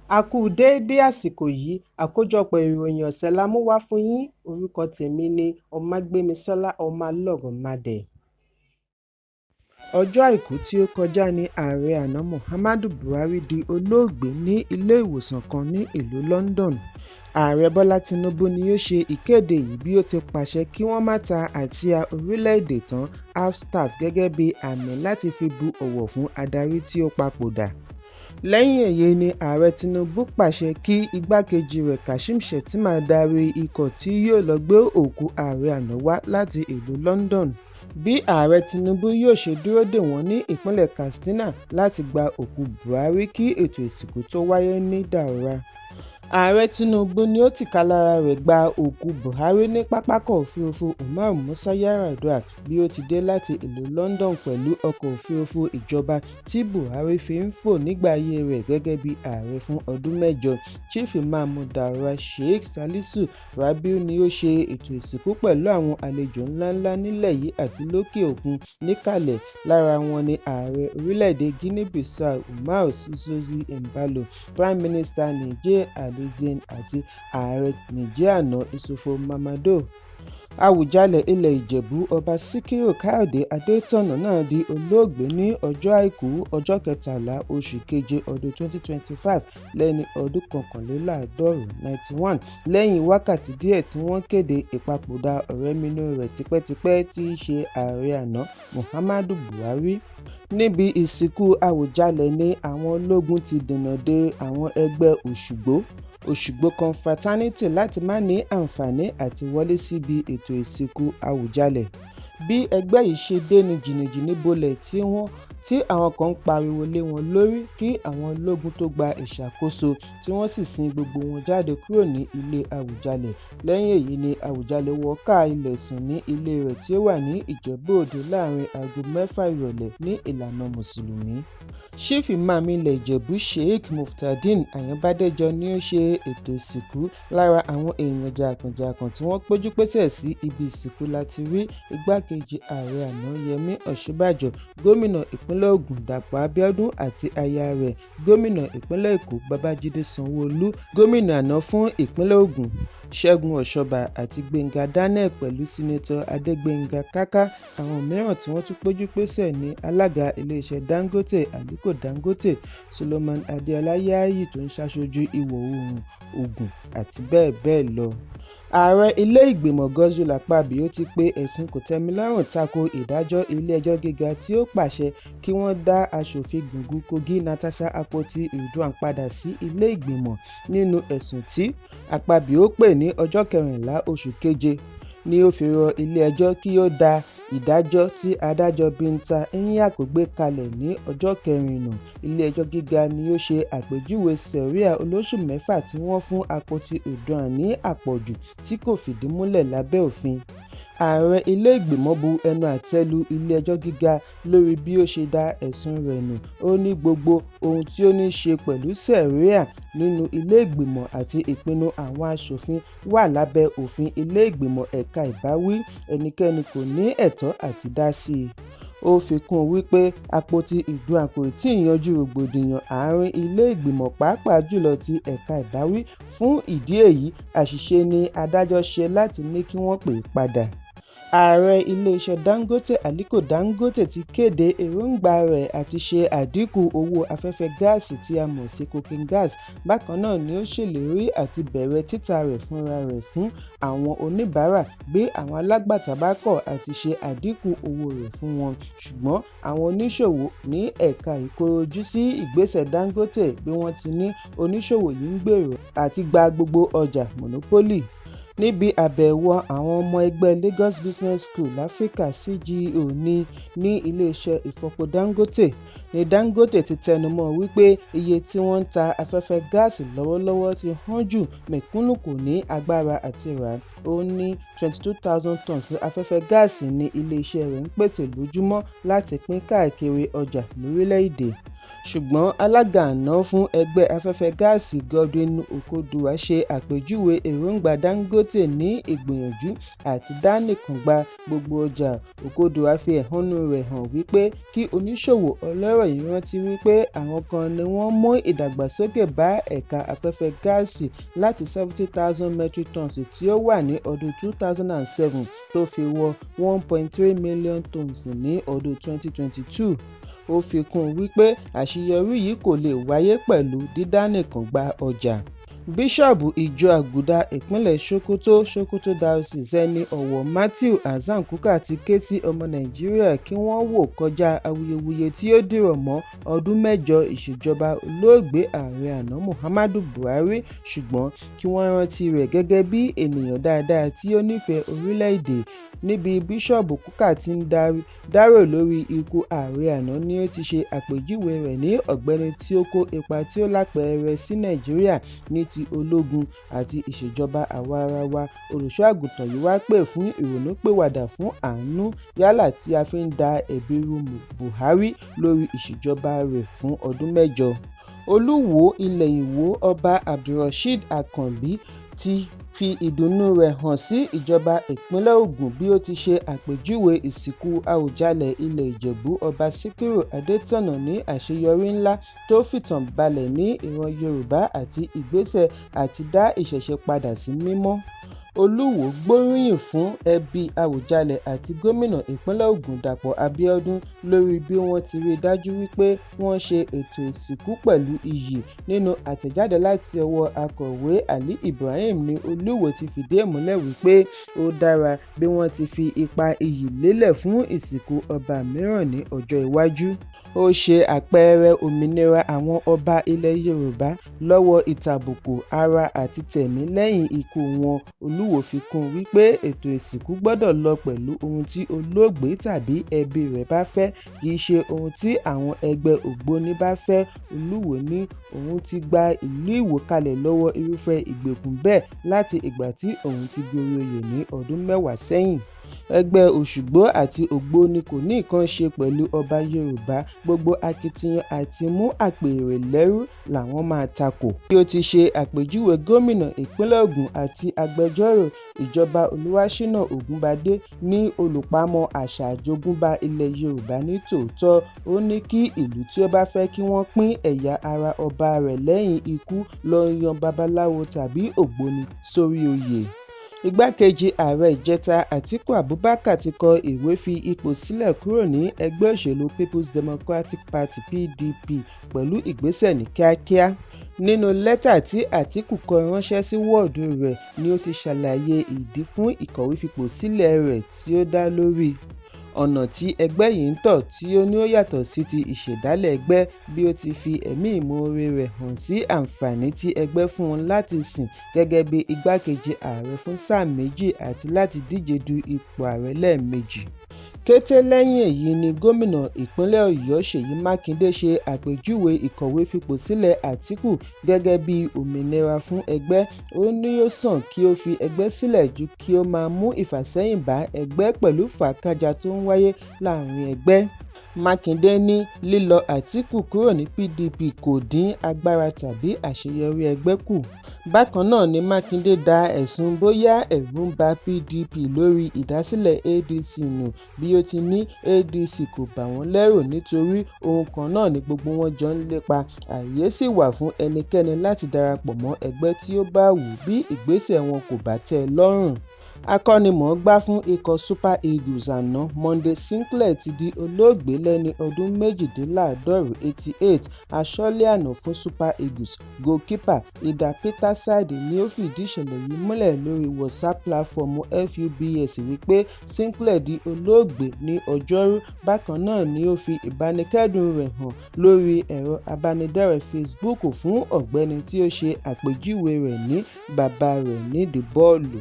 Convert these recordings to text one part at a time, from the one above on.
A kú déédé àsìkò yìí, àkójọpọ̀ ìròyìn ọ̀sẹ̀ la mú wá fún yín. Orúkọ tèmi ni Ọmágbémisọ́lá Ọmọlọ́rọ̀mádẹ. Ọjọ́ àìkú tí ó kọjá ní ààrẹ àná Muhammadu Buhari di olóògbé ní ilé ìwòsàn kan ní ìlú London. Ààrẹ Bọ́lá Tinubu ni ó ṣe ìkéde yìí bí ó ti pàṣẹ kí wọ́n má ta àsíá orílẹ̀-èdè tán half-staff gẹ́gẹ́ bí àmì láti fi bu ọ̀wọ̀ fún adarí tí ó papòdà. Lẹ́yìn èyí ni ààrẹ Tinubu pàṣẹ kí igbákejì rẹ̀ Kashim Shettima darí ikọ̀ tí yóò lọ gbé òkú ààrẹ àná wá láti ìlú London. Bí ààrẹ Tinubu yóò ṣe dúró dè wọ́n ní ìpínlẹ̀ Katsina láti gba òkú Buhari kí ètò ìsìnkú tó wáyé ní Daura. Ààrẹ Tinubu ni ó tìkálára rẹ̀ gba òkú Buhari ní pápákọ̀ òfurufú Umar Musa Yar'Adua bí ó ti dé láti ìlú London pẹ̀lú ọkọ̀ òfurufú ìjọba tí Buhari fi ń fò nígbà ayé rẹ̀ gẹ́gẹ́ bí ààrẹ fún ọdún 8. Chief Imam Daura Sheikh Salisu Rabiu ni ó ṣe ètò ìsìnkú pẹ̀lú àwọn àlejò ńláńlá nílẹ̀ yìí àti lókè òkun níkàlẹ̀. Lára wọn ni ààrẹ orílẹ̀-èdè Guinea-Bissau Umar Sissoco Embalo, Prime Minister Niger Alassane àti ààrẹ Niger àná Issoufou Mahamadou. Àwùjalẹ̀ ilẹ̀ Ìjẹ̀bú Ọba Síkírù Káyọ̀dé Adétọ̀nà náà di olóògbé ní ọjọ́ àìkú ọjọ́ 13 oṣù keje ọdún 2025 lẹ́ni ọdún 91 lẹ́yìn wákàtí díẹ̀ tí wọ́n kéde ìpapòdà ọ̀rẹ́minú rẹ̀ tipẹ́tipẹ́ tí í ṣe ààrẹ àná Muhammadu Buhari. Níbi ìsìnkú Àwùjalẹ̀ ni àwọn ológun ti dènà de àwọn ẹgbẹ́ Òṣùgbó Confraternity láti má ní àǹfààní àti wọlé síbi ètò ìsìnkú Àwùjalẹ̀. Bí ẹgbẹ́ yìí ṣe dẹnu jìnnìjìnnì bolẹ̀ tí àwọn kan ń pariwo lé wọn lórí kí àwọn ológun tó gba ìṣàkóso tí wọ́n sì sin gbogbo wọn jáde kúrò ní ilé Àwùjalẹ̀. Lẹ́yìn èyí ni Àwùjalẹ̀ wọ ká ilẹ̀ sùn ní ilé rẹ̀ tí ó wà ní Ìjẹ̀bú Òde láàrin aago 6 ìrọ̀lẹ́ ní ìlànà Mùsùlùmí. Chief Imam ilẹ̀ Ìjẹ̀bú Sheikh Muftadeen Àyànbádẹ́jọ ni ó ṣe ètò ìsìnkú. Lára àwọn èèyàn jàǹkànjàǹkàn tí wọ́n péjú pésẹ̀ sí ibi ìsìnkú láti rí igbákejì ààrẹ àná Yẹmí Ọ̀ṣínbàjò, gómìnà ìpínlẹ̀ Ògùn Dàpọ̀ Abíọ́dún àti aya rẹ̀, gómìnà ìpínlẹ̀ Èkó Babájídé Sanwó-Olú, gómìnà àná fún ìpínlẹ̀ Ògùn Ṣẹ́gun Ọ̀ṣọ́bà àti Gbénga Daniel pẹ̀lú Sínátọ̀ Adégbénga Káká. Àwọn mìíràn tí wọ́n tún péjú pésẹ̀ ní alága iléeṣẹ́ Dangote Aliko Dangote, Solomon Adéọlá Yáyì tó ń ṣaṣojú ìwọ̀ oòrùn Ògùn àti bẹ́ẹ̀ bẹ́ẹ̀ lọ. Ààrẹ ilé ìgbìmọ̀ Godswill Akpabio ti pe ẹ̀sùn kòtẹ́milọ́rùn tako ìdájọ́ ilé-ẹjọ́ gíga tí ó pàṣẹ kí wọ́n dá aṣòfin gbùngbùn Kogi Natasha Akpoti-Uduaghan padà sí ilé ìgbìmọ̀ nínú ẹ̀sùn tí Akpabio pè ní ọjọ́ 14 oṣù keje ni ó fi rọ ilé-ẹjọ́ kí ó dá ìdájọ́ tí adájọ́ Binta Nyako gbé kalẹ̀ ní ọjọ́ 4 nù. Ilé-ẹjọ́ gíga ni ó ṣe àpèjúwe sẹ̀ríà olóṣù 6 tí wọ́n fún Akpoti-Uduaghan ní àpọ̀jù tí kò fìdí múlẹ̀ lábẹ́ òfin. Ààrẹ ilé ìgbìmọ̀ bu ẹnu àtẹ́ lu ilé-ẹjọ́ gíga lórí bí ó ṣe dá ẹ̀sùn rẹ̀ nù. Ó ní gbogbo ohun tí ó ní ṣe pẹ̀lú sẹ̀ríà nínú ilé ìgbìmọ̀ àti ìpinnu àwọn aṣòfin wà lábẹ́ òfin ilé ìgbìmọ̀ ẹ̀ka ìbáwí, ẹnikẹ́ni kò ní ẹ̀tọ́ àti dá sí i. Ó fi kún un wípé Akpoti-Uduaghan kò tí ì yanjú rògbòdìyàn àárín ilé ìgbìmọ̀ pàápàá jùlọ ti ẹ̀ka ìbáwí. Fún ìdí èyí, àṣìṣe ni adájọ́ ṣe láti ní kí wọ́n pè é padà. Ààrẹ iléeṣẹ́ Dangote Aliko Dangote ti kéde èròǹgbà rẹ̀ àti ṣe àdínkù owó afẹ́fẹ́ gáàsì tí a mọ̀ sí coking gas. Bákan náà ni ó ṣèlérí àti bẹ̀rẹ̀ títà rẹ̀ fúnra rẹ̀ fún àwọn oníbàárà bí àwọn alágbàtà bá kọ̀ àti ṣe àdínkù owó rẹ̀ fún wọn. Ṣùgbọ́n àwọn oníṣòwò ní ẹ̀ka ìkórojú sí ìgbésẹ̀ Dangote bí wọ́n ti ní oníṣòwò yìí ń gbèrò àti gba gbogbo ọjà monopoly. Níbi àbẹ̀wò àwọn ọmọ ẹgbẹ́ Lagos Business School láfíríkà CGO ní iléeṣẹ́ ìfọpo Dangote ni Dangote ti tẹnumọ́ wípé iye tí wọ́n ń ta afẹ́fẹ́ gáàsì lọ́wọ́lọ́wọ́ ti hàn jù, mẹ̀kúnnù kò ní agbára àti rà. Ó ní 22,000 tons afẹ́fẹ́ gáàsì ní iléeṣẹ́ rẹ̀ ń pèsè lójúmọ́ láti pín káàkiri ọjà lórílẹ̀-èdè. ṣùgbọ́n alága àná fún ẹgbẹ́ afẹ́fẹ́ gáàsì Godwin Okoduwa ṣe àpèjúwe èròǹgbà Dangote ní ìgbìyànjú àti dá nìkan gba gbogbo ọjà. Okoduwa fi ẹ̀hónú rẹ̀ hàn wípé kí oníṣòwò ọlọ́rọ̀ yìí rántí wípé àwọn kan ni wọ́n mú ìdàgbàsókè bá ẹ̀ka afẹ́fẹ́ gáàsì láti 70,000 metric tons tí ó wà ní ọdún 2007 tó fi wọ 1.3 million tons ní ọdún 2022. Ó fi kún un wípé àṣeyọrí yìí kò lè wáyé pẹ̀lú dídá nìkan gba ọjà. Bíṣọ̀bù ìjọ Àgùdà ìpínlẹ̀ Sokoto Diocese ẹni ọ̀wọ̀ Matthew Hasan Kukah ti ké sí ọmọ Nàìjíríà kí wọ́n wò kọjá awuyewuye tí ó dìrọ̀ mọ́ ọdún mẹ́jọ ìṣèjọba olóògbé ààrẹ àná Muhammadu Buhari, ṣùgbọ́n kí wọ́n rántí rẹ̀ gẹ́gẹ́ bí ènìyàn dáadáa tí ó nífẹ̀ẹ́ orílẹ̀-èdè. Níbi Bíṣọ̀bù Kukah ti ń dárò lórí ikú ààrẹ àná ni ó ti ṣe àpèjúwe rẹ̀ ní ọ̀gbẹ́ni tí ó kó ipa tí ó lápẹẹrẹ sí Nàìjíríà ní ti ológun àti ìṣèjọba àwaarawa. Olùṣọ́ àgùntàn yìí wá pè fún ìrònúpìwàdà fún àánú yálà tí a fi ń da ẹ̀bi ru Buhari lórí ìṣèjọba rẹ̀ fún ọdún mẹ́jọ. Olúwo ilẹ̀ Ìwó Ọba Abdulrasheed Akànbí ti fi ìdùnnú rẹ̀ hàn sí ìjọba ìpínlẹ̀ Ògùn bí ó ti ṣe àpèjúwe ìsìnkú Àwùjalẹ̀ ilẹ̀ Ìjẹ̀bú Ọba Síkírù Adétọ̀nà ní àṣeyọrí ńlá tó fìtàn balẹ̀ ní ìran Yorùbá àti ìgbésẹ̀ àti dá ìṣẹ̀ṣe padà sí mímọ́. Olúwo gbóríyìn fún ẹbí Àwùjalẹ̀ àti gómìnà ìpínlẹ̀ Ògùn Dàpọ̀ Abíọ́dún lórí bí wọ́n ti rí dájú wípé wọ́n ṣe ètò ìsìnkú pẹ̀lú iyì. Nínú àtẹ̀jáde láti ọwọ́ akọ̀wé Ali Ibrahim ni Olúwo ti fìdí ẹ̀ múlẹ̀ wípé ó dára bí wọ́n ti fi ipa iyì lélẹ̀ fún ìsìnkú ọba mìíràn ní ọjọ́ iwájú. Ó ṣe àpẹẹrẹ òmìnira àwọn ọba ilẹ̀ Yorùbá lọ́wọ́ ìtàbùkù ara àti tẹ̀mí lẹ́yìn ikú wọn. Olúwo fi kún wípé ètò ìsìnkú gbọ́dọ̀ lọ pẹ̀lú ohun tí olóògbé tàbí ẹbí rẹ̀ bá fẹ́, kì í ṣe ohun tí àwọn ẹgbẹ́ ògbóni bá fẹ́. Olúwo ní òun ti gba ìlú Ìwó kalẹ̀ lọ́wọ́ irúfẹ́ ìgbèkùn bẹ́ẹ̀ láti ìgbà tí òun ti gorí oyè ní ọdún 10 sẹ́yìn. Ẹgbẹ́ Òṣùgbó àti Ògbóni kò ní nǹkan ṣe pẹ̀lú ọba Yorùbá. Gbogbo akitiyan àti mú àpèrè lẹ́rú làwọn máa takò. Bí ó ti ṣe àpèjúwe gómìnà ìpínlẹ̀ Ògùn àti agbẹjọ́rò ìjọba Olúwaṣínà Ògúnbádé ní olùpamọ́ àṣà àjogúnbá ilẹ̀ Yorùbá ní tòótọ́. Ó ní kí ìlú tí ó bá fẹ́ kí wọ́n pín ẹ̀yà ara ọba rẹ̀ lẹ́yìn ikú lọ yan babaláwo tàbí ògbóni sórí oyè. Igbákejì ààrẹ ìjẹta Àtíkù Abubakar ti kọ ìwé fi ipò sílẹ̀ kúrò ní ẹgbẹ́ òṣèlú People's Democratic Party PDP pẹ̀lú ìgbésẹ̀ ní kíákíá. Nínú lẹ́tà tí Àtíkù kọ ránṣẹ́ sí wọ́ọ̀dù rẹ̀ ni ó ti ṣàlàyé ìdí fún ìkọ̀wé fipò sílẹ̀ rẹ̀ tí ó dá lórí ọ̀nà tí ẹgbẹ́ yìí ń tọ̀ tí ó ní ó yàtọ̀ sí ti ìṣẹ̀dálẹ̀ ẹgbẹ́, bí ó ti fi ẹ̀mí ìmoore rẹ̀ hàn sí àǹfààní tí ẹgbẹ́ fún un láti sìn gẹ́gẹ́ bí igbákejì ààrẹ fún sáà méjì àti láti díje du ipò ààrẹ lẹ́ẹ̀mejì. Kété lẹ́yìn èyí ni gómìnà ìpínlẹ̀ Ọ̀yọ́ Ṣèyí Mákindé ṣe àpèjúwe ìkọ̀wé fipò sílẹ̀ Àtíkù gẹ́gẹ́ bí òmìnira fún ẹgbẹ́. Ó ní yóò sàn kí ó fi ẹgbẹ́ sílẹ̀ ju kí ó máa mú ìfàsẹ́yìn bá ẹgbẹ́ pẹ̀lú fàákájà tó ń wáyé láàrin ẹgbẹ́. Mákindé ní lílọ Àtíkù kúrò ní PDP kò dín agbára tàbí àṣeyọrí ẹgbẹ́ kù. Bákan náà ni Mákindé da ẹ̀sùn bóyá ẹ̀rù ń ba PDP lórí ìdásílẹ̀ ADC nù, bí ó ti ní ADC kò bà wọ́n lẹ́rù nítorí ohun kan náà ni gbogbo wọn jọ ń lépa. Ààyè sì wà fún ẹnikẹ́ni láti darapọ̀ mọ́ ẹgbẹ́ tí ó bá wù bí ìgbésẹ̀ wọn kò bá tẹ́ ẹ lọ́rùn. Akọ́nimọ̀ọ́gbá fún ikọ̀ Super Eagles àná Monday Sinclair ti di olóògbé lẹ́ni ọdún 88. Aṣọ́lé àná fún Super Eagles goalkeeper Ida Peterside ni ó fìdí ìṣẹ̀lẹ̀ yìí múlẹ̀ lórí WhatsApp platform FUBS wípé Sinclair di olóògbé ní Ọjọ́rú. Bákan náà ni ó fi ìbánikẹ́dùn rẹ̀ hàn lórí ẹ̀rọ abánidọ́rẹ̀ẹ́ Facebook fún ọ̀gbẹ́ni tí ó ṣe àpèjúwe rẹ̀ ní bàbá rẹ̀ nídìí bọ́ọ̀lù.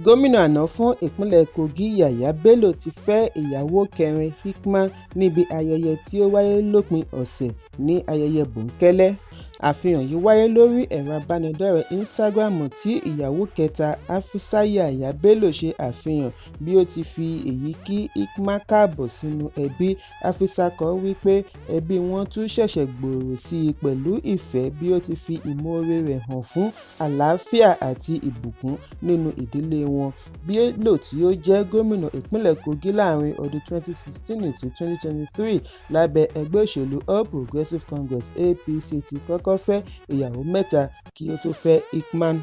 Gómìnà àná fún ìpínlẹ̀ Kogi Yàyà Bello ti fẹ́ ìyàwó kẹrin Hikman níbi ayẹyẹ tí ó wáyé lópin ọ̀sẹ̀ ní ayẹyẹ bòńkẹ́lẹ́. Àfihàn yìí wáyé lórí ẹ̀rọ abánidọ́rẹ̀ẹ́ Instagram tí ìyàwó kẹta Hafizayahya Bello ṣe àfihàn bí ó ti fi èyí kí Hikmat káàbọ̀ sínú ẹbí. Hafiza kọ wípé ẹbí wọn tún ṣẹ̀ṣẹ̀ gbòòrò sí i pẹ̀lú ìfẹ́ bí ó ti fi ìmoore rẹ̀ hàn fún àlàáfíà àti ìbùkún nínú ìdílé wọn. Bello tí ó jẹ́ gómìnà ìpínlẹ̀ Kogi láàrin ọdún 2016 sí 2023 lábẹ́ ẹgbẹ́ òṣèlú All Progressives Congress (APC) ti kọ́kọ́ fẹ́ ìyàwó mẹ́ta kí ó tó fẹ́ Hikmat.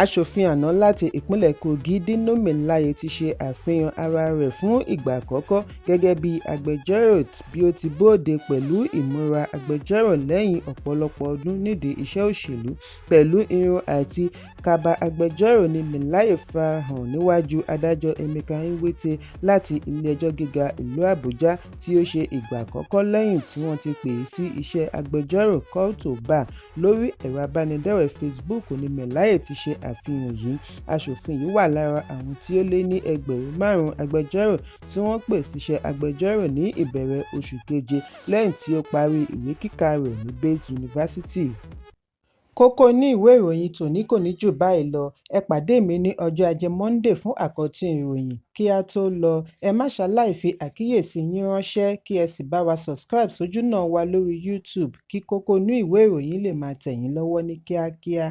Aṣòfin àná láti ìpínlẹ̀ Kogi Dino Melaye ti ṣe àfihàn ara rẹ̀ fún ìgbà àkọ́kọ́ gẹ́gẹ́ bí agbẹjọ́rò bí ó ti bóde pẹ̀lú ìmúra agbẹjọ́rò lẹ́yìn ọ̀pọ̀lọpọ̀ ọdún nídìí iṣẹ́ òṣèlú. Pẹ̀lú irun àti kaba agbẹjọ́rò ni Melaye farahàn níwájú adájọ́ Emeka Nwite láti ilé-ẹjọ́ gíga ìlú Àbújá tí ó ṣe ìgbà àkọ́kọ́ lẹ́yìn tí wọ́n ti pè é sí iṣẹ́ agbẹjọ́rò court to bar. Lórí ẹ̀rọ abánidọ́rẹ̀ẹ́ Facebook ni Melaye ti ṣe àfihàn yìí. Aṣòfin yìí wà lára àwọn tí ó lé ní 5,000 agbẹjọ́rò tí wọ́n pè síṣẹ́ agbẹjọ́rò ní ìbẹ̀rẹ̀ oṣù keje lẹ́yìn tí ó parí ìwé kíkà rẹ̀ ní Baze University. Kókó ní ìwé ìròyìn tòní kò ní jù báyìí lọ. Ẹ pàdé mi ní ọjọ́ Ajé Monday fún àkọ́tún ìròyìn. Kí a tó lọ, ẹ má ṣaláì fi àkíyèsí yín ránṣẹ́ kí ẹ sì bá wa subscribe sójúnà wa lórí YouTube kí kókó inú ìwé ìròyìn lè máa tẹ̀ yín lọ́wọ́ ní kíákíá.